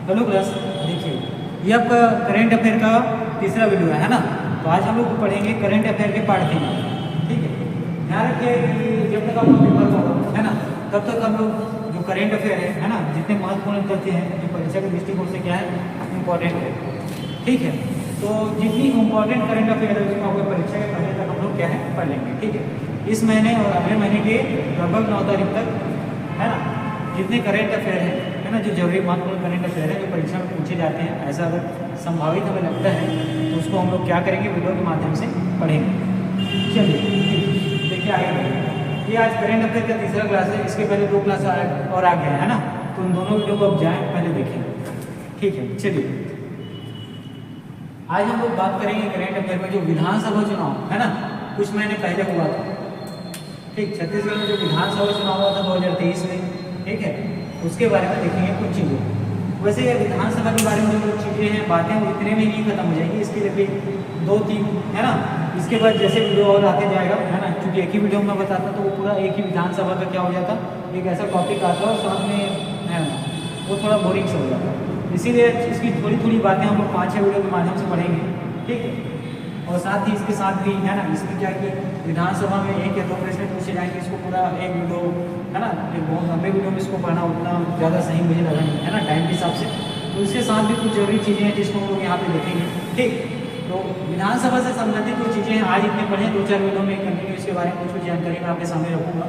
Hello class, देखिए ये आपका करंट अफेयर का तीसरा वीडियो है ना। तो आज हम लोग पढ़ेंगे करंट अफेयर के पार्ट 3। ठीक है, ध्यान रखिए कि जब तक आपका पेपर का होगा है ना, तब तक हम लोग जो करंट अफेयर है ना, जितने महत्वपूर्ण तथ्य हैं जो परीक्षा के दृष्टिकोण से क्या है इम्पोर्टेंट है। ठीक है, तो जितनी इम्पोर्टेंट करंट अफेयर है उसको आपको परीक्षा के पहले तक हम लोग क्या है पढ़ लेंगे। ठीक है, इस महीने और अगले महीने के लगभग 9 तारीख तक है ना, जितने करंट अफेयर है ना, जो जरूरी महत्वपूर्ण करंट अफेयर है जो परीक्षा में पूछे जाते हैं, ऐसा अगर संभावित हमें लगता है तो उसको हम लोग क्या करेंगे, वीडियो के माध्यम से पढ़ेंगे। चलिए देखिए आगे, ये आज करंट अफेयर का तीसरा क्लास है। इसके पहले 2 क्लास और आ गया है ना, तो उन दोनों वीडियो को अब जाएँ पहले देखें। ठीक है, चलिए आज हम लोग बात करेंगे करंट अफेयर में जो विधानसभा चुनाव है ना, कुछ महीने पहले हुआ था। ठीक, छत्तीसगढ़ में जो विधानसभा चुनाव हुआ था 2023 में, ठीक है, उसके बारे में देखेंगे कुछ चीज़ें। वैसे विधानसभा के बारे में जो चीज़ें हैं, बातें वो इतने में नहीं खत्म हो जाएगी, इसके लिए भी 2-3 है ना। इसके बाद जैसे वीडियो और आते जाएगा है ना, क्योंकि एक ही वीडियो में बताता तो वो पूरा एक ही विधानसभा का क्या हो जाता, एक ऐसा टॉपिक आता और साथ में है ना वो थोड़ा बोरिंग सा हो जाता। इसीलिए इसकी थोड़ी थोड़ी बातें हम लोग 5-6 वीडियो के माध्यम से पढ़ेंगे। ठीक है, और साथ ही इसके साथ भी है ना, इसमें क्या कि विधानसभा में 1 या 2 प्रश्न पूछे जाएंगे, इसको पूरा एक वीडियो है ना, एक बहुत लंबे वीडियो में इसको पढ़ना उतना ज़्यादा सही मुझे लगा नहीं है ना टाइम के हिसाब से। तो इसके साथ भी कुछ जरूरी चीज़ें हैं जिसको हम लोग यहाँ पे देखेंगे। ठीक, तो विधानसभा से संबंधित कुछ चीज़ें हैं, आज इतने पढ़े 2-4 वीडियो में कंटिन्यू इसके बारे में कुछ जानकारी मैं आपके सामने रखूँगा।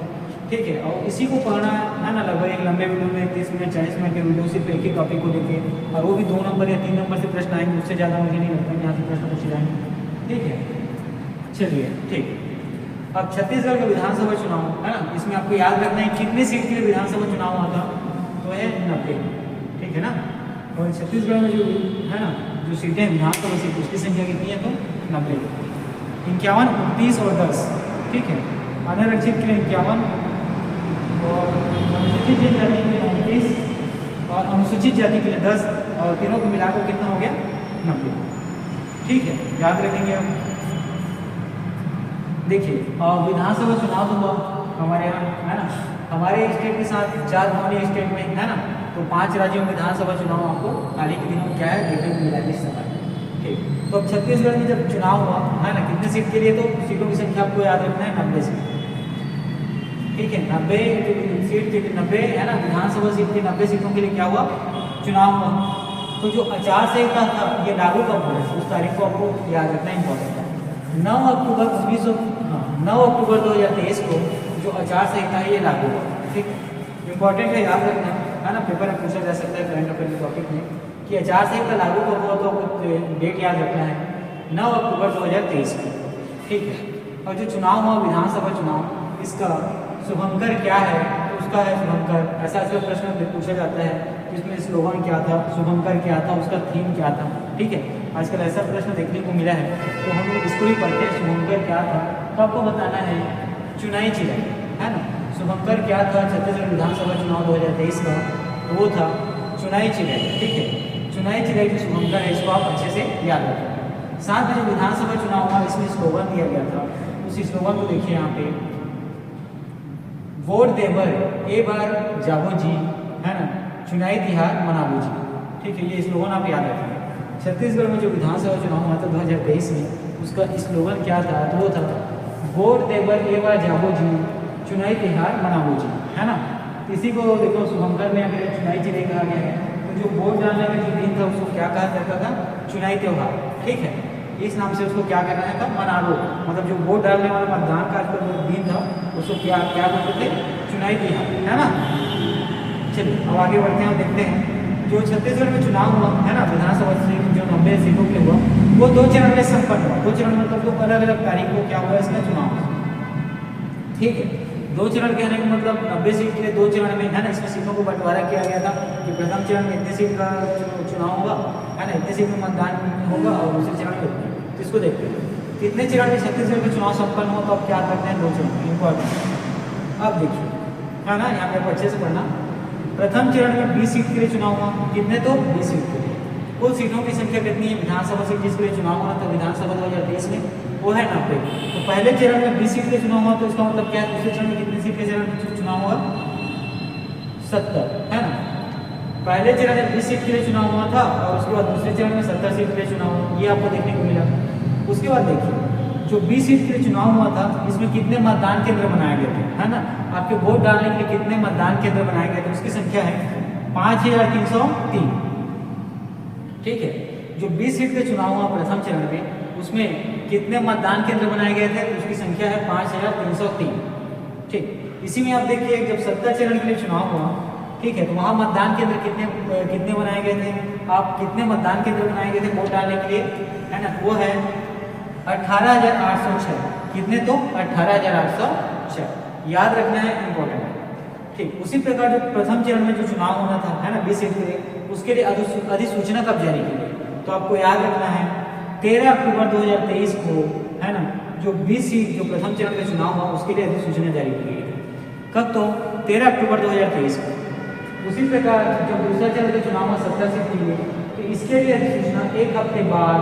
ठीक है, और इसी को पढ़ना है ना लगभग एक लंबे वीडियो में 30 मिनट 40 मिनट के वीडियो सिर्फ एक ही टॉपिक को लेके, और वो भी 2 नंबर या 3 नंबर से प्रश्न आएंगे, उससे ज़्यादा मुझे नहीं लगता कि यहाँ से प्रश्न पूछे जाएंगे। ठीक है, चलिए ठीक। अब छत्तीसगढ़ का विधानसभा चुनाव है ना, इसमें आपको याद रखना है कितने सीट के लिए विधानसभा चुनाव हुआ था, तो है 90। ठीक है ना, और छत्तीसगढ़ में जो है ना जो सीटें विधानसभा सीट उसकी संख्या कितनी है, तो 90। 51, 29 और 10। ठीक है, अनारक्षित के लिए 51 और अनुसूचित जाति के लिए 29 और अनुसूचित जाति के लिए 10, और तीनों को मिलाकर कितना हो गया 90। ठीक है, याद रखेंगे हम। देखिए विधानसभा चुनाव तो हमारे यहाँ है ना, हमारे स्टेट के साथ 4 अन्य स्टेट में है ना, तो 5 राज्यों में विधानसभा चुनाव आपको हाल ही के दिनों में क्या है देखने को मिला इस समय। ठीक, तो अब छत्तीसगढ़ में जब चुनाव हुआ है ना, कितने सीट के लिए, तो सीटों की संख्या आपको याद रखना है 90 सीट। ठीक है, 90 सीट 90 है ना, विधानसभा सीट की 90 सीटों के लिए क्या हुआ, चुनाव हुआ। तो जो आचार संहिता था ये लागू कब हुआ, उस तारीख को आपको याद रखना इंपॉर्टेंट है। 9 अक्टूबर 2023 को जो आचार संहिता है ये लागू हुआ। ठीक, इंपॉर्टेंट है, याद रखना है ना, पेपर में पूछा जा सकता है करंट अफेयर के टॉपिक में कि आचार संहिता लागू कब हुआ, तो आपको डेट याद रखना है 9 अक्टूबर 2023 को। ठीक है, और जो चुनाव हुआ विधानसभा चुनाव, इसका शुभंकर क्या है, तो उसका है शुभंकर। ऐसा प्रश्न पूछा जाता है, इसमें स्लोगन क्या था, शुभंकर क्या था, उसका थीम क्या था। ठीक है, आजकल ऐसा प्रश्न देखने को मिला है, तो हम लोग इसको भी पढ़ते हैं शुभंकर क्या था। तो आपको बताना है चुनाई चिराई है ना, शुभंकर क्या था छत्तीसगढ़ विधानसभा चुनाव 2023 का, तो वो था चुनाई चिराई। ठीक है, चुनाई चिराई जो शुभंकर है इसको आप अच्छे से याद रखें। साथ में जो विधानसभा चुनाव हुआ इसमें स्लोगन दिया गया था, उस स्लोगन को देखिए यहाँ पे, वोट देवर ए बार जाबो जी है ना, चुनाई तिहार मनाबो जी। ठीक है, ये स्लोगन आप याद रखेंगे। छत्तीसगढ़ में जो विधानसभा चुनाव हुआ था 2023 में, उसका स्लोगन क्या था, तो वो था वोट देवर ए बार जाबो जी, चुनाई तिहार मनाबो जी है ना। इसी को देखो शुभंकर में अगर चुनाई चिराई कहा गया है, तो जो वोट डालने का जो दिन था उसको क्या कहा जाता था, चुनाई त्यौहार। ठीक है, इस नाम से उसको क्या करना था, मनाबो, मतलब जो वोट डालने वाला मतदान का जो दिन था उसको क्या क्या बोलते थे, चुनाई तिहार है ना। चलिए अब आगे बढ़ते हैं और देखते हैं जो छत्तीसगढ़ में चुनाव हुआ है ना विधानसभा सीट जो 90 सीटों के हुआ, वो 2 चरण में संपन्न हुआ। 2 चरण मतलब तो अलग अलग तारीख को क्या हुआ इसका चुनाव। ठीक है, 2 चरण कहने का मतलब 90 सीट के लिए 2 चरण में है ना, इसमें सीटों को बंटवारा किया गया था कि प्रथम चरण में इतने सीट का चुनाव होगा है ना, इतने सीट में मतदान होगा, और दूसरे चरण में इतने। तो इसको देखते हैं कितने चरण में छत्तीसगढ़ में चुनाव संपन्न हुआ, तो आप क्या करते हैं 2 चरण इंपॉर्टेंट। अब देखिए है ना, यहाँ पे आपको अच्छे से पढ़ना। प्रथम चरण में 20 सीट के लिए चुनाव हुआ, कितने, तो 20 सीट के लिए। कुल सीटों की संख्या कितनी है विधानसभा सीट जिसके लिए चुनाव हुआ था विधानसभा 2023 में, वो है 90। तो पहले चरण में 20 सीट के लिए चुनाव हुआ, तो इसका मतलब क्या है, दूसरे चरण में कितने सीट के चरण चुनाव हुआ, 70 है ना। पहले चरण में 20 सीट के लिए चुनाव हुआ था और उसके बाद दूसरे चरण में 70 सीट के लिए चुनाव हुआ, ये आपको देखने को मिला। उसके बाद देखिए जो 20 सीट के लिए चुनाव हुआ था इसमें कितने मतदान केंद्र बनाए गए थे, है ना, आपके वोट डालने के लिए कितने मतदान केंद्र बनाए गए थे, उसकी संख्या है 5303। ठीक है, जो 20 सीट के चुनाव हुआ प्रथम चरण में उसमें कितने मतदान केंद्र बनाए गए थे, उसकी संख्या है 5303। ठीक, इसी में आप देखिए जब 70 चरण के लिए चुनाव हुआ, ठीक है, तो वहाँ मतदान केंद्र कितने बनाए गए थे, आप कितने मतदान केंद्र बनाए गए थे वोट डालने के लिए, है ना, वो है 18,806। कितने, तो 18,806, याद रखना है, इंपॉर्टेंट है। ठीक, उसी प्रकार जो प्रथम चरण में जो चुनाव होना था, है ना, 20 सीट के लिए, उसके लिए अधिसूचना कब जारी की गई, तो आपको याद रखना है 13 अक्टूबर 2023 को, है ना, जो 20 सीट जो प्रथम चरण में चुनाव हुआ उसके लिए अधिसूचना जारी की गई थी। कब, तो 13 अक्टूबर 2023 को। उसी प्रकार जब दूसरा चरण का चुनाव हुआ 70 सीट के लिए, तो इसके लिए अधिसूचना एक हफ्ते बाद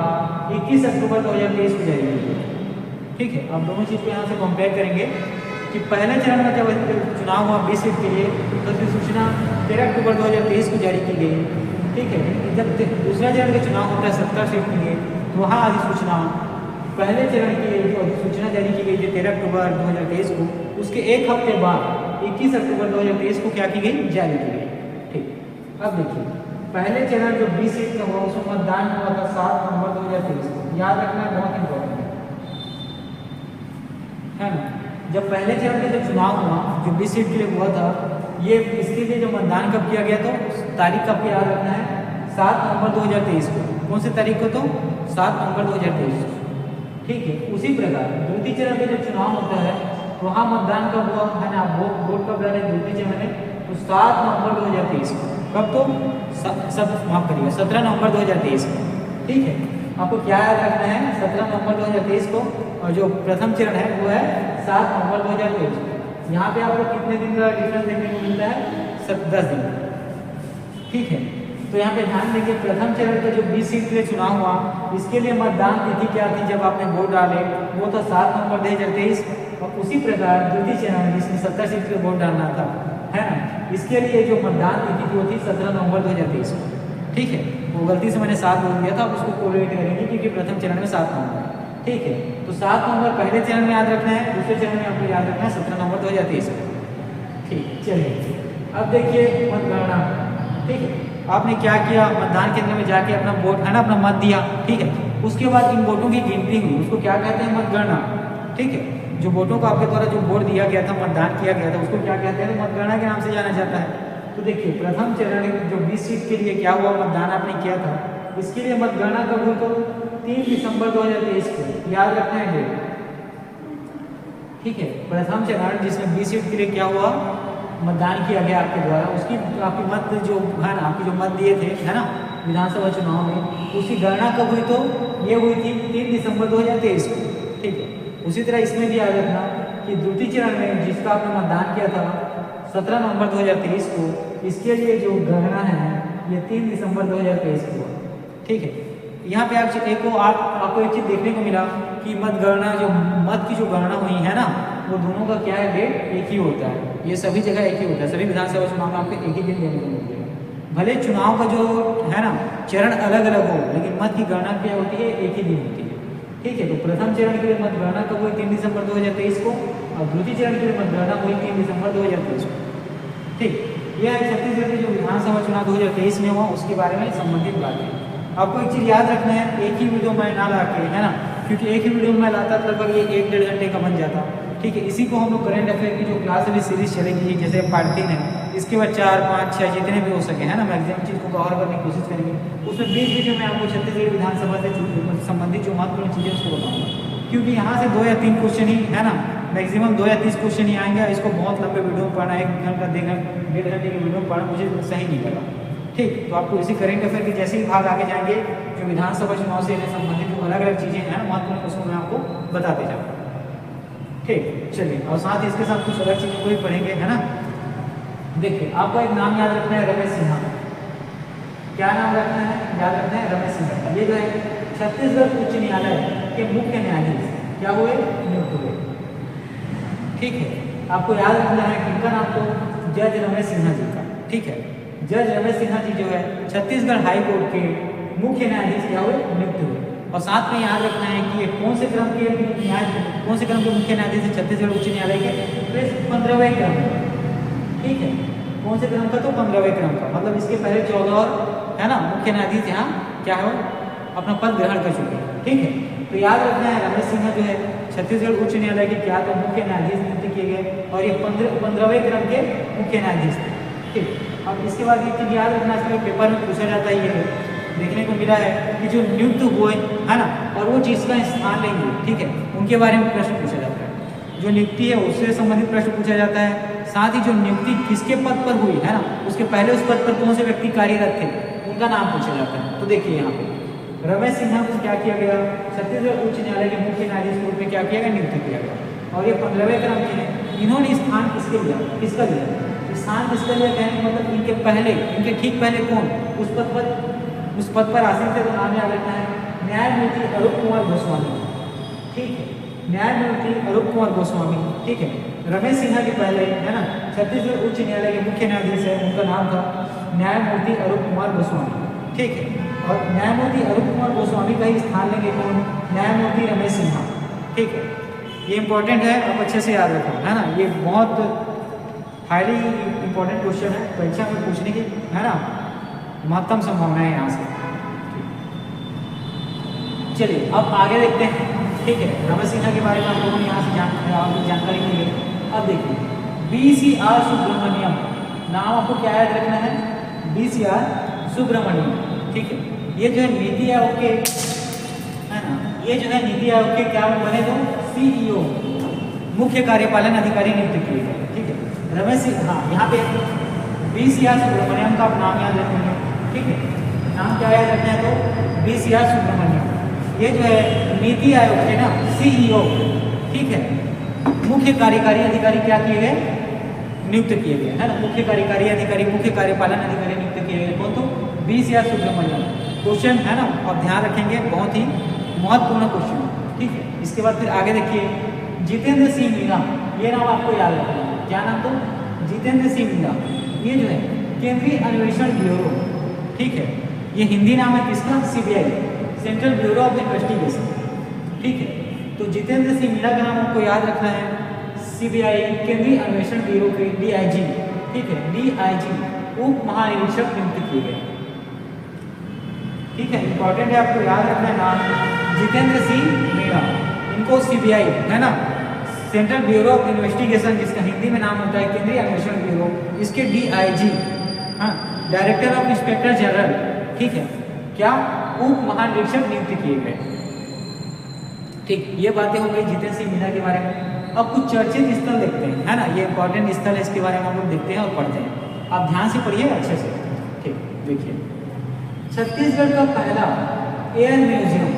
21 अक्टूबर 2023 को जारी की गई। ठीक है, अब दोनों चीज़ को यहाँ से कंपेयर करेंगे कि पहले चरण में जब चुनाव हुआ 20 सीट के लिए तो अधिसूचना 13 अक्टूबर 2023 को जारी की गई। ठीक है, जब दूसरा चरण का चुनाव होता है 70 सीट के लिए, तो वहाँ अधिसूचना पहले चरण के लिए जो अधिसूचना जारी की गई थी 13 अक्टूबर 2023 को, उसके एक हफ्ते बाद 21 अक्टूबर 2023 को क्या की गई, जारी की गई। ठीक, अब देखिए पहले चरण जो 20 सीट का हुआ उसमें मतदान हुआ था 7 नवंबर 2023 को, याद रखना बहुत इंपॉर्टेंट है ना। जब पहले चरण का जब चुनाव हुआ जो 20 सीट के लिए हुआ था, ये इसके लिए जो मतदान कब किया गया, तो तारीख कब याद रखना है, 7 नवंबर 2023 को। कौन से तारीख को, तो 7 नवंबर 2023 को। ठीक है, उसी प्रकार द्वितीय चरण में जब चुनाव होता है तो वहाँ मतदान कब हुआ, है ना, वोट कब डाले द्वितीय चरण में, तो 7 नवंबर 2023 को। कब, तो माफ करिएगा 17 नवंबर 2023 को। ठीक है, आपको क्या याद रखना है, 17 नवंबर 2023 को, और जो प्रथम चरण है वो है 7 नवंबर 2023 को। यहाँ पे आपको कितने दिन का डिफरेंस देखने को मिलता है, 10 दिन। ठीक है, तो यहाँ पे ध्यान देंगे प्रथम चरण का जो 20 सीट के लिए चुनाव हुआ इसके लिए मतदान तिथि क्या थी जब आपने वोट डाले, वो था 7 नवंबर 2023। और उसी प्रकार द्वितीय चरण जिसमें 70 सीट के लिए वोट डालना था, है ना, इसके लिए जो मतदान तिथि थी वो थी 17 नवंबर 2023 को। ठीक है, वो गलती से मैंने 7 बोल दिया था, आप उसको कोरिलेट करेंगे क्योंकि प्रथम चरण में 7 नवंबर। ठीक है, तो 7 नवंबर पहले चरण में याद रखना है, दूसरे चरण में आपको याद रखना है 17 नवंबर 2023 को। ठीक, चलिए अब देखिए मतगणना। ठीक है, आपने क्या किया, मतदान केंद्र में जाके अपना वोट, है ना, अपना मत दिया। ठीक है, उसके बाद इन वोटों की गिनती हुई, उसको क्या कहते हैं, मतगणना। ठीक है, जो वोटों को आपके द्वारा जो वोट दिया गया था, मतदान किया गया था, उसको क्या कहते हैं, तो मतगणना के नाम से जाना जाता है। तो देखिए प्रथम चरण जो 20 सीट के लिए क्या हुआ, मतदान आपने किया था, इसके लिए मतगणना कब हुई, तो 3 दिसंबर 2023 को, याद रखना है डेट। ठीक है, प्रथम चरण जिसमें 20 सीट के लिए क्या हुआ, मतदान किया गया आपके द्वारा, उसकी आपकी मत जो है ना, आपके जो मत दिए थे, है ना, विधानसभा चुनाव में, उसकी गणना कब हुई, तो ये हुई थी 3 दिसंबर 2023 को। ठीक है, उसी तरह इसमें भी याद रखना कि द्वितीय चरण में जिसका आपने मतदान किया था 17 नवंबर 2023 को, इसके लिए जो गणना है ये 3 दिसंबर 2023 को। ठीक है, यहाँ पे आपको एक चीज़ देखने को मिला कि मतगणना जो मत की जो गणना हुई है ना, वो दोनों का क्या है, डेट एक ही होता है। ये सभी जगह एक ही होता है, सभी विधानसभा चुनाव में आपको एक ही दिन देने को मिलेगा। भले चुनाव का जो है ना चरण अलग अलग हो, लेकिन मत की गणना क्या होती है, एक ही दिन होती है। ठीक है, तो प्रथम चरण के लिए मतगणना कब हुई, 3 दिसंबर 2023 को, और द्वितीय चरण के लिए मतगणना हुई 3 दिसंबर 2023 को। ठीक, यह है छत्तीसगढ़ के जो विधानसभा चुनाव 2023 में हुआ उसके बारे में संबंधित बातें। आपको एक चीज़ याद रखना है, एक ही वीडियो मैं ना ला के, है ना, क्योंकि एक ही वीडियो में लाता तो लगभग ये 1-1.5 घंटे का बन जाता। ठीक है, इसी को हम लोग करंट अफेयर की जो क्लास वाली सीरीज चलेगी, जैसे पार्ट 3 है, इसके बाद 4, 5, 6 जितने भी हो सके, है ना, मैक्सिमम चीज़ को कवर करने की कोशिश करेंगे। उसमें 20 वीडियो में आपको छत्तीसगढ़ विधानसभा से संबंधित जो महत्वपूर्ण चीज़ें उसको बताऊँगा, क्योंकि यहाँ से 2 या 3 क्वेश्चन ही, है ना, मैक्सिमम 2 या 30 क्वेश्चन ही आएंगे। इसको बहुत लंबे वीडियो में पढ़ना, 1 घंटा 1.5 घंटे की वीडियो में पढ़ना मुझे सही नहीं लगा। ठीक, तो आपको इसी करंट अफेयर के जैसे ही भाग आगे जाएंगे, जो विधानसभा चुनाव से संबंधित जो अलग अलग चीज़ें हैं महत्वपूर्ण, उसको मैं आपको बताते जाऊँगा। ठीक, चलिए, और साथ ही इसके साथ कुछ अलग चीज़ों को भी पढ़ेंगे, है ना। देखिए, आपको एक नाम याद रखना है, रमेश सिन्हा। क्या नाम रखना है, याद रखना है, रमेश सिन्हा। ये जो है छत्तीसगढ़ उच्च न्यायालय के मुख्य न्यायाधीश क्या हुए, नियुक्त हुए। ठीक है, आपको याद रखना है किनका नाम, तो जज रमेश सिन्हा जी का। ठीक है, जज रमेश सिन्हा जी जो है छत्तीसगढ़ हाई कोर्ट के मुख्य न्यायाधीश क्या हुए, नियुक्त हुए। और साथ में याद रखना है कि ये कौन से क्रम के मुख्य न्यायाधीश है छत्तीसगढ़ उच्च न्यायालय के, तो 15वें क्रम, ठीक है। कौन से क्रम का, तो 15वें क्रम का, मतलब इसके पहले 14 और है ना मुख्य न्यायाधीश यहाँ क्या है अपना पद ग्रहण कर चुके हैं, ठीक है। तो याद रखना है रमेश सिन्हा जो है छत्तीसगढ़ उच्च न्यायालय के क्या तो मुख्य न्यायाधीश नियुक्त किए गए और ये 15वें क्रम के मुख्य न्यायाधीश थे, ठीक। अब इसके बाद एक चीज याद रखना चाहिए, पेपर में पूछा जाता है, ये देखने को मिला है कि जो नियुक्त हुए है ना और वो जिसका स्थान लेंगे, ठीक है, उनके बारे में प्रश्न पूछा जाता है। जो नियुक्ति है उससे संबंधित प्रश्न पूछा जाता है, साथ ही जो नियुक्ति किसके पद पर हुई है ना उसके पहले उस पद पर कौन से व्यक्ति कार्यरत थे उनका नाम पूछा जाता है। तो देखिए यहाँ पे रमेश सिन्हा को क्या किया गया, छत्तीसगढ़ उच्च न्यायालय के मुख्य न्यायाधीश के रूप में क्या किया गया, नियुक्त किया गया। और ये 15वें क्रम के हैं। इन्होंने स्थान किसके लिया, किसका लिया स्थान, किसका लिया, कहने का मतलब इनके पहले, इनके ठीक पहले कौन उस पद पर आसीन थे, तो नाम याद रखना है न्यायमूर्ति अरूप कुमार गोस्वामी, ठीक है, न्यायमूर्ति अरूप कुमार गोस्वामी, ठीक है। रमेश सिन्हा के पहले है ना छत्तीसगढ़ उच्च न्यायालय के मुख्य न्यायाधीश है, उनका नाम था न्यायमूर्ति अरूप कुमार गोस्वामी, ठीक है। और न्यायमूर्ति अरूप कुमार गोस्वामी का ही स्थान लेंगे कौन, न्यायमूर्ति रमेश सिन्हा, ठीक है। ये इंपॉर्टेंट है, आप अच्छे से याद रखो, है ना, ये बहुत हाईली इंपॉर्टेंट क्वेश्चन है, परीक्षा में पूछने की है ना महत्तम संभावना है यहाँ से। चलिए अब आगे देखते हैं, ठीक है। रमेश सिन्हा के बारे में आप लोगों ने यहाँ से जानकारी मिल गई। अब देखिए BCR सुब्रमण्यम, नाम आपको क्या याद रखना है, BCR सुब्रमण्यम, ठीक है। ये जो है नीति आयोग के है ना, ये जो है नीति आयोग के क्या बने, तो CEO मुख्य कार्यपालन अधिकारी नियुक्त किए गए, ठीक है। रमेश सिन्हा, हाँ यहाँ पे BCR सुब्रमण्यम का आप नाम याद रखेंगे, ठीक है। नाम क्या याद रखना है, तो BCR सुब्रमण्यम, ये जो है नीति आयोग के ना CEO, ठीक है, मुख्य कार्यकारी अधिकारी क्या किए गए, नियुक्त किए गए, है ना, मुख्य कार्यकारी अधिकारी, मुख्य कार्यपालन अधिकारी नियुक्त किए गए, कौन, तो BCR सुब्रमण्यम। क्वेश्चन है ना, आप ध्यान रखेंगे, बहुत ही महत्वपूर्ण क्वेश्चन, ठीक है। इसके बाद फिर आगे देखिए जितेंद्र सिंह मीणा, ये नाम आपको याद रखना है, क्या नाम, तो जितेंद्र सिंह मीणा, ये जो है केंद्रीय अन्वेषण ब्यूरो, ठीक है, ये हिंदी नाम है किसका, CBI, central bureau of investigation, ठीक है। तो जितेंद्र सिंह मीणा का नाम आपको याद रखना है, CBI केंद्रीय अन्वेषण ब्यूरो के DIG, ठीक है, DIG उप महानिरीक्षक नियुक्त किए गए, ठीक है। इंपॉर्टेंट है, आपको याद रखना है नाम जितेंद्र सिंह मीणा, इनको CBI है ना सेंट्रल ब्यूरो ऑफ इन्वेस्टिगेशन, जिसका हिंदी में नाम होता है केंद्रीय अन्वेषण ब्यूरो, इसके DIG, हाँ, डायरेक्टर ऑफ इंस्पेक्टर जनरल, ठीक है, क्या उप महानिरीक्षक नियुक्त किए गए, ठीक। ये बातें हो गई जितेंद्र सिंह मीणा के बारे में। अब कुछ चर्चित स्थल देखते हैं, है ना, ये इंपॉर्टेंट स्थल है, इसके बारे में हम लोग देखते हैं और पढ़ते हैं, आप ध्यान से पढ़िए अच्छे से, ठीक। देखिए छत्तीसगढ़ का पहला एयर म्यूजियम,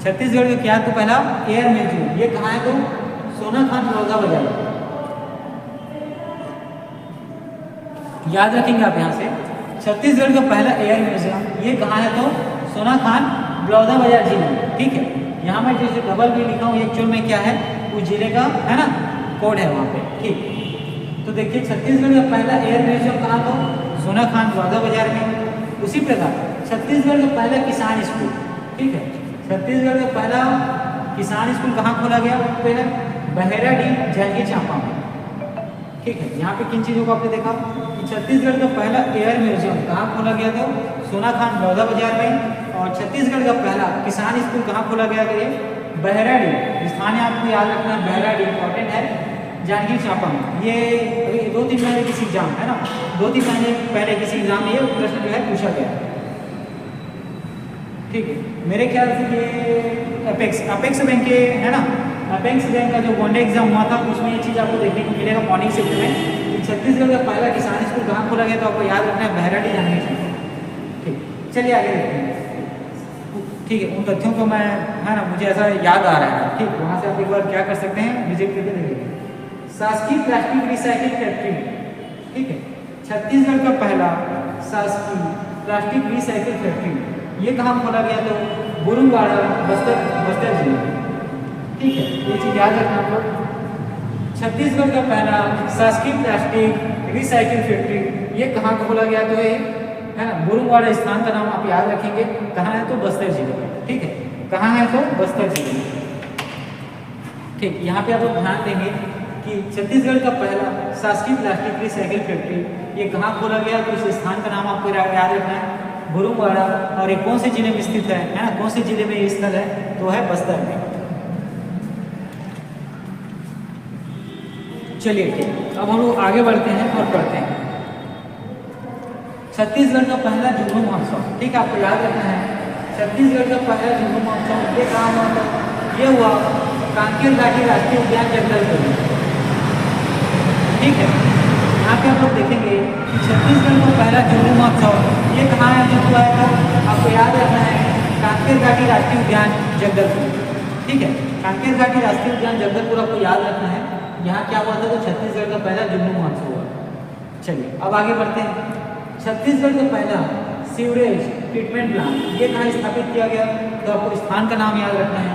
छत्तीसगढ़ का क्या तो पहला एयर म्यूजियम, ये कहाँ है, तो सोनाखान बलौदाबाजार, याद रखेंगे आप यहाँ से, छत्तीसगढ़ का पहला एयर म्यूजियम ये कहाँ है, तो सोनाखान बलौदाबाजार जिले में, ठीक है। यहाँ मैं जैसे डबल भी लिखा हूँ, एक्चुअल में क्या है उस जिले का है ना कोड है वहाँ पे, ठीक। तो देखिए छत्तीसगढ़ का पहला एयर म्यूजियम कहाँ, तो सोनाखान बलौदाबाजार में। उसी प्रकार छत्तीसगढ़ का पहला किसान स्कूल, ठीक है, छत्तीसगढ़ का पहला किसान स्कूल कहाँ खोला गया, पहले बहेराडीह जांजगीर चांपा में, ठीक है। यहाँ पे किन चीज़ों को आपने देखा कि छत्तीसगढ़ का पहला एयर म्यूजियम कहाँ खोला गया था, सोनाखान बलौदाबाजार में। और छत्तीसगढ़ का पहला किसान स्कूल कहाँ खोला गया था, ये बहेराडीह, स्थान आपको याद रखना है, बहेराडीह इंपॉर्टेंट है, जांजगीर चांपा में। ये अभी 2-3 महीने किसी एग्जाम है ना, 2-3 महीने पहले किसी एग्जाम में ये प्रश्न जो है पूछा गया, ठीक है। मेरे ख्याल से ये अपेक्स बैंक के है ना, अपेक्स बैंक का जो वनडे एग्जाम हुआ था उसमें ये चीज़ आपको देखने को मिलेगा मॉर्निंग शिफ्ट में। छत्तीसगढ़ का पहला किसान स्कूल कहाँ खोला गया, तो आपको याद रखना है बहेराडीह जांजगीर चांपा, ठीक। चलिए आगे देखते हैं, ठीक है। उन तथ्यों को मैं है ना मुझे ऐसा याद आ रहा है, ठीक। वहाँ से आप एक बार क्या कर सकते हैं, विजिट करके देखिए। शासकीय प्लास्टिक रिसाइकिल फैक्ट्री, ठीक है, छत्तीसगढ़ का पहला शासकीय प्लास्टिक रिसाइकिल फैक्ट्री ये कहाँ खोला गया, तो बुरुंगवाड़ा बस्तर जिले में, ठीक है। ये चीज़ याद रखना आप लोग। छत्तीसगढ़ का पहला शासकीय प्लास्टिक रिसाइकिल फैक्ट्री ये कहाँ को बोला गया, तो ये है ना बुरुंगवाड़ा स्थान का नाम आप याद रखेंगे। कहाँ है, तो बस्तर जिले में। ठीक है, कहाँ है, तो बस्तर जिले में। ठीक, यहाँ पे आप लोग ध्यान देंगे कि छत्तीसगढ़ का पहला शासकीय प्लास्टिक रिसाइकिल फैक्ट्री ये कहाँ खोला गया, तो इस स्थान का नाम आपको याद रखना है, बुरुंगवाड़ा। और ये कौन से जिले में स्थित है ना, कौन से जिले में ये स्थल है, तो है बस्तर में। चलिए ठीक, अब हम लोग आगे बढ़ते हैं और पढ़ते हैं छत्तीसगढ़ का पहला जुगनू महोत्सव। ठीक है, आपको याद रखना है छत्तीसगढ़ का पहला जुगनू महोत्सव ये कहाँ हुआ था, ये हुआ कांकेर घाटी राष्ट्रीय उद्यान जगदलपुर में। ठीक है, यहाँ पे आप लोग देखेंगे कि छत्तीसगढ़ का पहला जुगनू महोत्सव ये कहाँ आयोजित हुआ है, तो आपको याद रखना है कांकेर घाटी राष्ट्रीय उद्यान जगदलपुर। ठीक है, कांकेर घाटी राष्ट्रीय उद्यान जगदलपुर आपको याद रखना है। यहाँ क्या हुआ था, तो छत्तीसगढ़ का पहला जुगनू महोत्सव हुआ। चलिए अब आगे बढ़ते हैं। छत्तीसगढ़ का पहला सीवरेज ट्रीटमेंट प्लांट ये कहाँ स्थापित किया गया, तो आपको स्थान का नाम याद रखना है,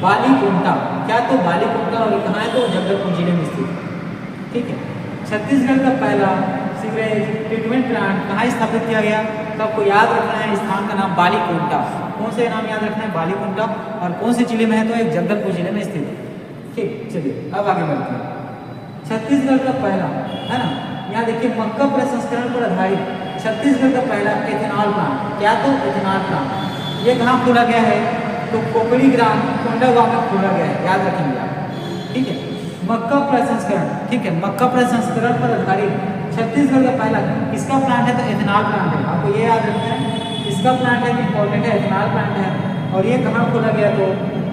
बालीकुंटा। क्या, तो बालीकुंटा, और कहाँ है, तो जगदलपुर जिले में स्थित। ठीक है, छत्तीसगढ़ का पहला सीवरेज ट्रीटमेंट प्लांट कहाँ स्थापित किया गया, तो आपको याद रखना है स्थान का नाम बालीकुंटा। कौन से नाम याद रखना है, बालीकुंटा, और कौन से जिले में है, तो एक जगदलपुर जिले में स्थित है। ठीक, चलिए अब आगे बढ़ते हैं। छत्तीसगढ़ का पहला है ना, यहाँ देखिए मक्का प्रसंस्करण पर आधारित छत्तीसगढ़ का पहला एथेनॉल प्लांट। क्या, तो एथेनॉल प्लांट ये कहाँ खोला गया है, तो कोकड़ी ग्राम कोंडागांव में खोला गया है, याद रखेंगे आप। ठीक है, मक्का प्रसंस्करण। ठीक है, मक्का प्रसंस्करण पर आधारित छत्तीसगढ़ का पहला किसका प्लांट है, तो एथेनॉल प्लांट है। आपको ये याद रखना है, इसका प्लांट है, इंपॉर्टेंट है, एथेनॉल प्लांट है। और ये कहाँ खोला गया, तो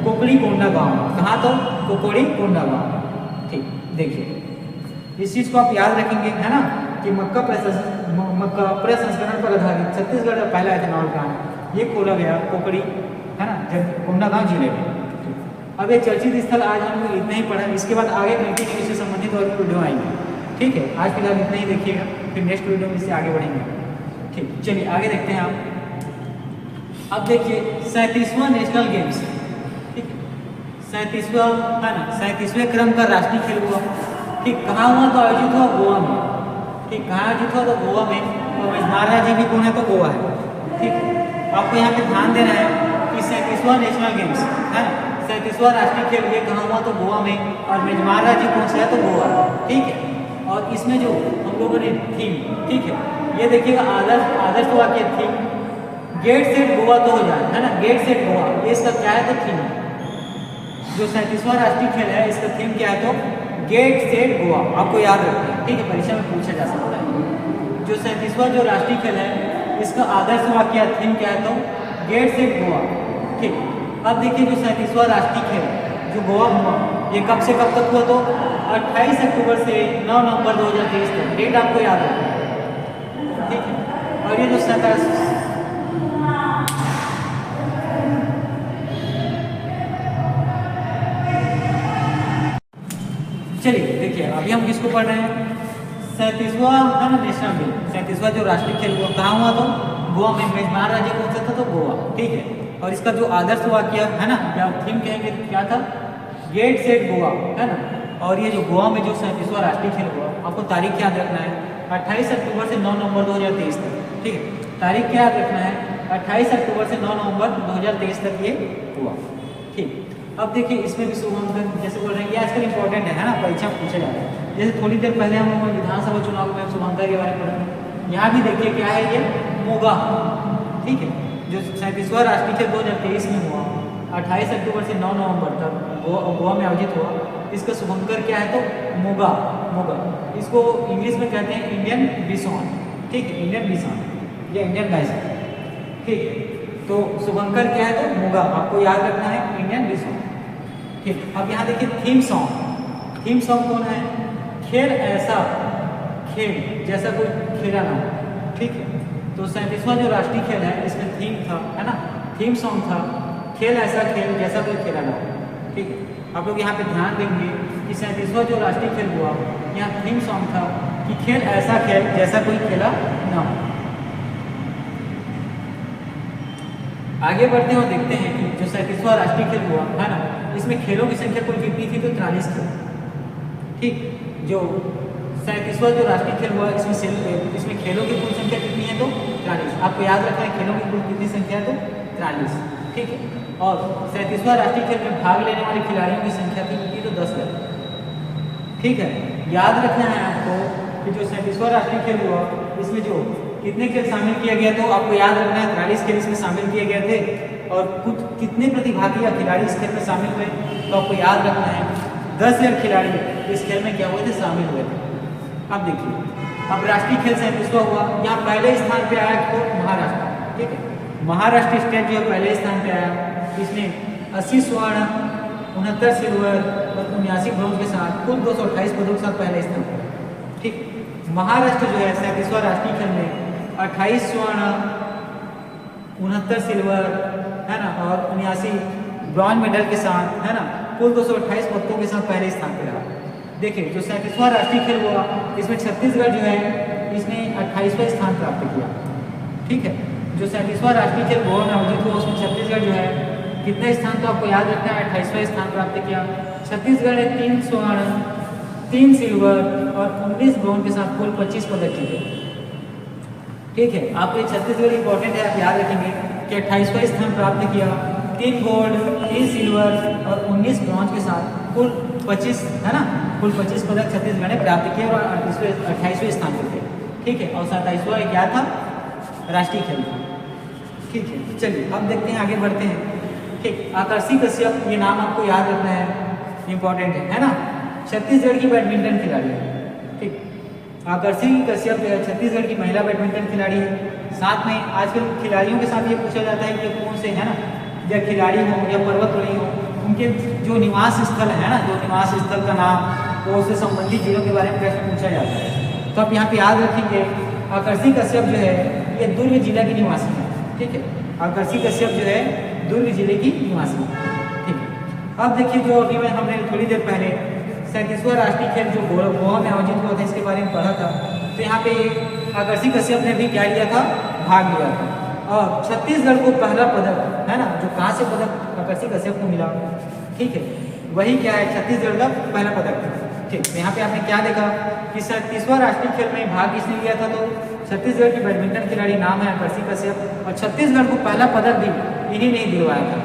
कोकड़ी कोंडागांव। कहाँ, तो कोकड़ी कोंडागांव। ठीक, देखिए इस चीज को आप याद रखेंगे, है ना, कि मक्का प्रसंस्करण पर आधारित छत्तीसगढ़ का पहला एथेनॉल प्लांट ये खोला गया कोकड़ी, है ना, कोंडागांव जिले में। अब ये चर्चित स्थल आज हम लोग इतना ही पढ़ा, इसके बाद आगे कंटिन्यू इससे संबंधित और भी वीडियो आएंगे। ठीक है, आज फिलहाल इतना ही देखिएगा, फिर नेक्स्ट वीडियो में इससे आगे बढ़ेंगे। ठीक, चलिए आगे देखते हैं आप। अब देखिए 37वां नेशनल गेम्स। ठीक, 37वां है ना, 37वें क्रम का राष्ट्रीय खेल हुआ। ठीक, कहाँ हुआ, तो आयोजित हुआ गोवा में। ठीक, कहाँ आयोजित हुआ, तो गोवा में। और मेजबान राज्य भी कौन है, तो गोवा है। ठीक, आपको यहाँ पे ध्यान देना है कि 37वां नेशनल गेम्स है ना, 37वां राष्ट्रीय खेल ये कहाँ हुआ, तो गोवा में। और मेजबान राज्य कौन सा है, तो गोवा। ठीक है, और इसमें जो हम लोगों ने थीम, ठीक है, ये देखिएगा आदर्श वाक्य थीम गेट सेट गोवा 2000 है ना, गेट सेट गोवा, ये इसका क्या है, तो थीम। जो 37वां राष्ट्रीय खेल है इसका थीम क्या है, तो गेट सेट गोवा। आपको याद रखना है। ठीक है, परीक्षा में पूछा जा सकता है। जो 37वां जो राष्ट्रीय खेल है इसका आदर्श वाक्य थीम क्या है, तो गेट सेट गोवा। ठीक, अब देखिए जो 37वां राष्ट्रीय खेल जो गोवा हुआ ये कब से कब तक हुआ, तो 28 अक्टूबर से 9 नवंबर 2023 तक। डेट आपको याद रखना है। ठीक है, और ये जो 27 चलिए देखिए अभी हम किसको पढ़ रहे हैं, 37वां है ना नेशनल गेम। 37वां जो राष्ट्रीय खेल हुआ कहाँ हुआ, तो गोवा में। मेजबान राज्य कौन सा था, तो गोवा। ठीक है, और इसका जो आदर्श वाक्य है ना, या थीम कहेंगे क्या था, गेट सेट गोवा, है ना। और ये जो गोवा में जो 37वां राष्ट्रीय खेल हुआ, आपको तारीख याद रखना है 28 अक्टूबर से 9 नवंबर 2023 तक। ठीक है, तारीख क्या याद रखना है, 28 अक्टूबर से 9 नवंबर 2023 तक ये हुआ। ठीक, अब देखिए इसमें भी शुभांकर जैसे बोल रहे हैं, ये आजकल इंपॉर्टेंट है ना, परीक्षा में पूछा जाता है। जैसे थोड़ी देर पहले हम लोग विधानसभा चुनाव में शुभांकर के बारे में पढ़ा, यहाँ भी देखिए क्या है, ये मोगा। ठीक है, जो 37वां राष्ट्रीय खेल 2023 में हुआ 28 अक्टूबर से 9 नवंबर तक गोवा में आयोजित हुआ। इसका शुभंकर क्या है, तो मोगा। मोगा इसको इंग्लिश में कहते हैं इंडियन बिसॉन। ठीक है, इंडियन बिसॉन, ये इंडियन गाइस है। ठीक है, तो शुभंकर क्या है, तो मोगा। आपको याद रखना है इंडियन बिसॉन। ठीक, अब यहाँ देखिए थीम सॉन्ग। थीम सॉन्ग कौन है, खेल ऐसा खेल जैसा कोई खेला ना हो। ठीक है, तो 37वां जो राष्ट्रीय खेल है इसमें थीम था, है ना, थीम सॉन्ग था खेल ऐसा खेल जैसा कोई खेला ना हो। ठीक है, आप लोग यहाँ पे ध्यान देंगे कि 37वां जो राष्ट्रीय खेल हुआ यहाँ थीम सॉन्ग था कि खेल ऐसा खेल जैसा कोई खेला ना हो। आगे बढ़ते हैं और देखते हैं कि जो 37वां राष्ट्रीय खेल हुआ है ना, इसमें खेलों की संख्या कुल कितनी थी, तो 43 थी। ठीक, जो 37वां जो राष्ट्रीय खेल हुआ, इसमें खेलों की कुल संख्या कितनी है तो 43। आपको याद रखना है खेलों की कुल कितनी संख्या है तो 43। ठीक है, और 37वां राष्ट्रीय खेल में भाग लेने वाले खिलाड़ियों की संख्या कितनी तो 10 है। ठीक है, याद रखना है आपको कि जो 37वां राष्ट्रीय खेल हुआ इसमें जो कितने खेल शामिल किया गया तो आपको याद रखना है 43 खेल इसमें शामिल किए गए थे। और कुछ कितने प्रतिभागी या खिलाड़ी इस खेल में शामिल हुए तो आपको याद रखना है 10,000 खिलाड़ी इस खेल में क्या हुए थे, शामिल हुए थे। अब देखिए, अब राष्ट्रीय खेल 37वां हुआ, यहाँ पहले स्थान पे आया तो महाराष्ट्र। ठीक है, महाराष्ट्र स्टेट जो है पहले स्थान पे आया, इसने 80 स्वर्ण, 69 सिल्वर और 79 ब्रॉन्ज के साथ कुल 228 पदों के साथ पहले स्थान पर। ठीक, महाराष्ट्र जो है 37वां राष्ट्रीय खेल में 28 स्वर्ण, 69 सिल्वर है ना और 79 ब्रॉन्ज मेडल के साथ है ना कुल 228 पदकों के साथ पहले स्थान पर रहा। देखिए, जो 37वां राष्ट्रीय खेल हुआ इसमें छत्तीसगढ़ जो है इसने 28वां स्थान प्राप्त किया। ठीक है, जो 37वां राष्ट्रीय खेल गोवा में आयोजित हुआ उसमें छत्तीसगढ़ जो है कितना स्थान तो आपको याद रखना है 28वां स्थान प्राप्त किया। छत्तीसगढ़ ने 3 स्वर्ण, 3 सिल्वर और 19 ब्रॉन्ज के साथ कुल 25 पदक जीते। ठीक है, आपके छत्तीसगढ़ इंपॉर्टेंट है, आप याद रखेंगे कि 28वां स्थान प्राप्त किया, 3 गोल्ड, 3 सिल्वर और 19 ब्रॉन्ज के साथ कुल 25 है ना, कुल 25 पदक छत्तीसगढ़ ने प्राप्त किए और 28वें स्थान पर थे। ठीक है, और 27वां क्या था, राष्ट्रीय खेल था। ठीक है, चलिए अब देखते हैं, आगे बढ़ते हैं। ठीक, आकर्षी कश्यप, ये नाम आपको याद रखना है, इंपॉर्टेंट है ना, छत्तीसगढ़ की बैडमिंटन खिलाड़ी है। ठीक, आकर्षी कश्यप जो है छत्तीसगढ़ की महिला बैडमिंटन खिलाड़ी है। साथ में आजकल खिलाड़ियों के साथ ये पूछा जाता है कि कौन से है ना, या खिलाड़ी हो या पर्वतरोही हो, उनके जो निवास स्थल है ना, जो निवास स्थल का नाम वो उससे संबंधित जिलों के बारे में प्रश्न पूछा जाता है। तो आप यहाँ पे याद रखेंगे आकर्षी कश्यप जो है ये दुर्ग जिला की निवासी है। ठीक है, आकर्षी कश्यप जो है दुर्ग जिले की निवासी है। ठीक है, अब देखिए, जो अभी मैं हमने थोड़ी देर पहले 37वां राष्ट्रीय खेल जो गोवा में आयोजित हुआ था इसके बारे में पढ़ा था, तो यहाँ पे आकर्षी कश्यप ने भी क्या लिया था, भाग लिया था। और छत्तीसगढ़ को पहला पदक है ना, जो कहाँ से पदक आकर्षी कश्यप को मिला, ठीक है, वही क्या है, छत्तीसगढ़ का पहला पदक था। ठीक, तो यहाँ पे आपने क्या देखा कि 37वां राष्ट्रीय खेल में भाग किसने लिया था, तो छत्तीसगढ़ की बैडमिंटन खिलाड़ी नाम है आकर्षी कश्यप, और छत्तीसगढ़ को पहला पदक भी इन्हीं ने दिलवाया था।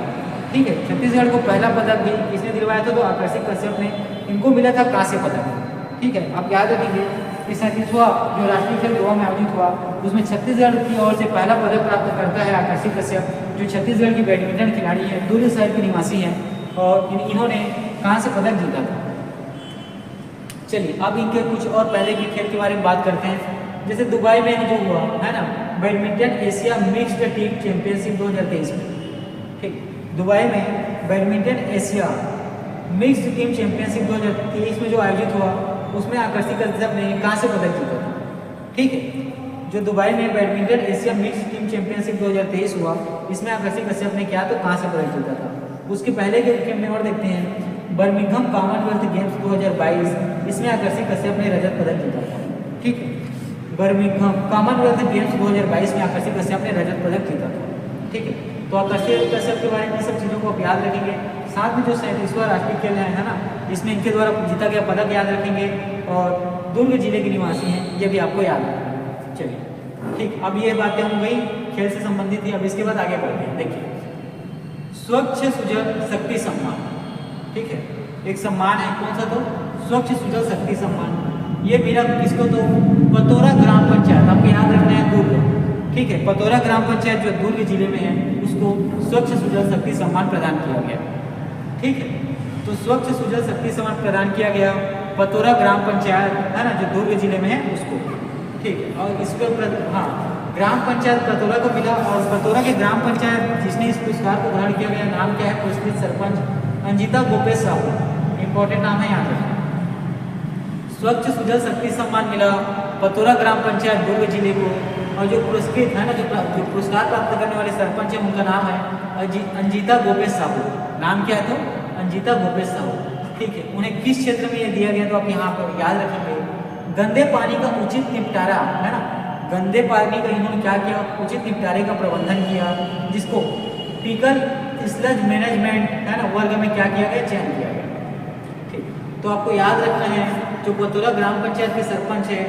ठीक है, छत्तीसगढ़ को पहला पदक भी किसने दिलवाया था, तो आकर्षी कश्यप ने, इनको मिला था कांस्य पदक। ठीक है, आप याद रखेंगे कि 37वां जो राष्ट्रीय खेल गोवा में आयोजित हुआ उसमें छत्तीसगढ़ की ओर से पहला पदक प्राप्त करता है आकर्षी कश्यप, जो छत्तीसगढ़ की बैडमिंटन खिलाड़ी है, दुर्ग शहर की निवासी हैं और इन्होंने कांस्य पदक जीता था। चलिए अब इनके कुछ और पहले के खेल के बारे में बात करते हैं। जैसे दुबई में जो हुआ है ना, badminton Asia mixed team championship 2023 में। ठीक, दुबई में badminton Asia mixed team championship 2023 में जो आयोजित हुआ उसमें आकर्षी कश्यप ने कांस्य पदक जीता था। ठीक है, जो दुबई में badminton Asia mixed team championship 2023 हुआ इसमें आकर्षी कश्यप ने क्या तो कांस्य पदक जीता था। उसके पहले के गेम में और देखते हैं, बर्मिंघम कॉमनवेल्थ गेम्स 2022, इसमें आकर्षी कश्यप ने रजत पदक जीता था। ठीक है, बर्मिंघम कॉमनवेल्थ गेम्स 2022 में आकर्षी कश्यप ने रजत पदक जीता था। ठीक है, तो आकर्षी कश्यप के बारे में सब चीज़ों को आप याद रखेंगे। साथ में जो 37वां राष्ट्रीय खेल है ना, इसमें इनके द्वारा जीता गया पदक याद रखेंगे और दुर्ग जिले के निवासी हैं, ये भी आपको याद रखेंगे। चलिए ठीक, अब ये बातें हो गई खेल से संबंधित थी। अब इसके बाद आगे बढ़ते हैं। देखिए, स्वच्छ सुजल शक्ति सम्मान। ठीक है, एक सम्मान है, कौन सा तो स्वच्छ सुजल शक्ति सम्मान। ये मिला किसको तो पतोरा ग्राम पंचायत, आपको याद रखना है दुर्ग। ठीक है, पतोरा ग्राम पंचायत जो दुर्ग जिले में है उसको स्वच्छ सुजल शक्ति सम्मान प्रदान किया गया। ठीक है, तो स्वच्छ सुजल शक्ति सम्मान प्रदान किया गया पतोरा ग्राम पंचायत है ना, जो दुर्ग जिले में है उसको। ठीक है, और इस पर हाँ, ग्राम पंचायत पतोरा को मिला और पतोरा के ग्राम पंचायत जिसने इस पुरस्कार को ग्रहण किया गया, नाम क्या है, पुरस्कृत सरपंच अंजिता गोपेश साहू, इंपॉर्टेंट नाम है, याद रखें। स्वच्छ सुजल शक्ति सम्मान मिला पतोरा ग्राम पंचायत दुर्ग जिले को, और जो पुरस्कृत है ना, जो पुरस्कार प्राप्त करने वाले सरपंच है उनका नाम है अंजिता गोपेश साहू। नाम क्या है तो अंजिता गोपेश साहू। ठीक है, उन्हें किस क्षेत्र में ये दिया गया तो आप यहाँ पर याद रखेंगे, गंदे पानी का उचित निपटारा है ना, गंदे पानी का इन्होंने क्या किया, उचित निपटारे का प्रबंधन किया, जिसको पीकल स्लज मैनेजमेंट है ना वर्ग में क्या किया गया, चयन किया गया। ठीक, तो आपको याद रखना है जो पतोरा ग्राम पंचायत के सरपंच है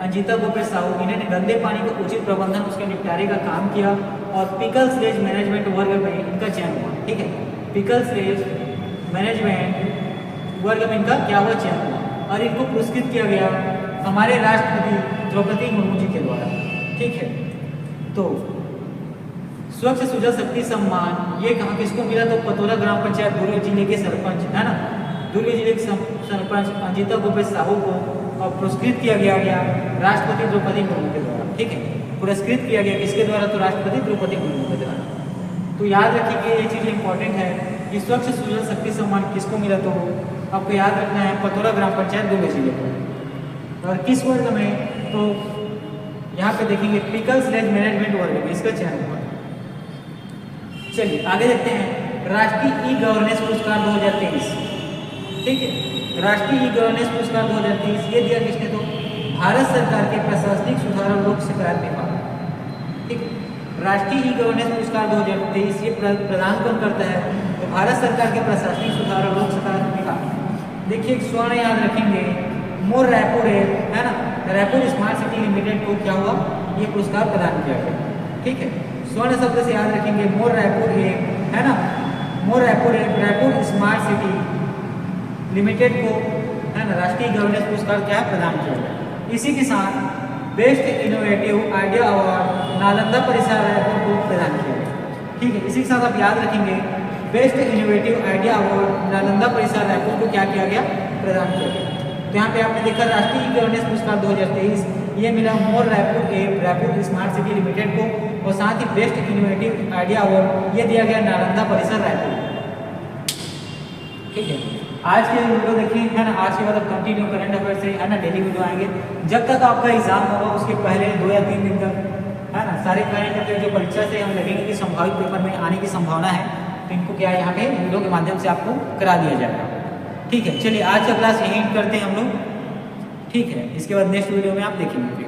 अंजिता गोपेश साहू, इन्होंने गंदे पानी का उचित प्रबंधन उसके निपटारे का काम किया और पिकल्स रेंज मैनेजमेंट वर्ग में इनका चयन हुआ। ठीक है, पिकल्स रेंज मैनेजमेंट वर्ग में इनका क्या हुआ, चयन हुआ और इनको पुरस्कृत किया गया हमारे राष्ट्रपति द्रौपदी मुर्मू जी के द्वारा। ठीक है, तो स्वच्छ सुजल शक्ति सम्मान ये कहाँ किसको मिला, तो पतोरा ग्राम पंचायत दुर्ग जिले के सरपंच है ना, दुर्ग जिले के सरपंच अंजिता गोपेश साहू को और पुरस्कृत किया गया राष्ट्रपति द्रौपदी मुर्मू के द्वारा। ठीक है, पुरस्कृत किया गया किसके द्वारा, तो राष्ट्रपति द्रौपदी मुर्मू के द्वारा। तो याद रखिए ये चीज़ इंपॉर्टेंट है कि स्वच्छ सुजल शक्ति सम्मान किसको मिला, तो आपको याद रखना है पतोरा ग्राम पंचायत दुर्ग जिले को। और किस वर्ग में, तो यहाँ पे देखेंगे पिकल्स रेंज मैनेजमेंट वर्ग में इसका चयन हुआ। चलिए आगे देखते हैं राष्ट्रीय ई गवर्नेंस पुरस्कार 2023। ठीक है, राष्ट्रीय ई गवर्नेंस पुरस्कार 2023 ये दिया किसने, तो भारत सरकार के प्रशासनिक सुधार और लोक शिकायत विभाग। ठीक, राष्ट्रीय ई गवर्नेंस पुरस्कार 2023 ये प्रदान कौन करता है, तो भारत सरकार के प्रशासनिक सुधार और लोक शिकायत विभाग। देखिए एक स्वर्ण याद रखेंगे, मोर रायपुर है ना, रायपुर स्मार्ट सिटी लिमिटेड को क्या हुआ, ये पुरस्कार प्रदान किया गया। ठीक है, स्वर्ण शब्द से याद रखेंगे मोर रायपुर है ना, मोर Raipur Raipur smart city limited को है ना राष्ट्रीय गवर्नेंस पुरस्कार क्या प्रदान किया गया। इसी के साथ best innovative idea award Nalanda परिसर रायपुर को प्रदान किया गया। ठीक है, इसी के साथ आप याद रखेंगे best innovative idea award Nalanda परिसर रायपुर को क्या किया गया, प्रदान किया गया। तो यहाँ पे आपने देखा राष्ट्रीय गवर्नेंस पुरस्कार 2023 ये मिला मोर रायपुर स्मार्ट सिटी लिमिटेड को और साथ ही बेस्ट इनोवेटिव आइडिया अवार्ड ये दिया गया नालंदा परिसर रायपुर। ठीक है, आज के वीडियो देखिए है ना, आज के बाद अब कंटिन्यू करंट अफेयर से है ना डेली वीडियो आएंगे। जब तक आपका एग्जाम होगा उसके पहले 2 या 3 दिन तक है ना सारे करंट अफेयर जो परीक्षा से हम लगेंगे कि संभावित पेपर में आने की संभावना है, तो इनको क्या है यहाँ पे वीडियो के माध्यम से आपको करा दिया जाएगा। ठीक है, चलिए आज का क्लास यहीं करते हैं हम लोग। ठीक है, इसके बाद नेक्स्ट वीडियो में आप देखेंगे।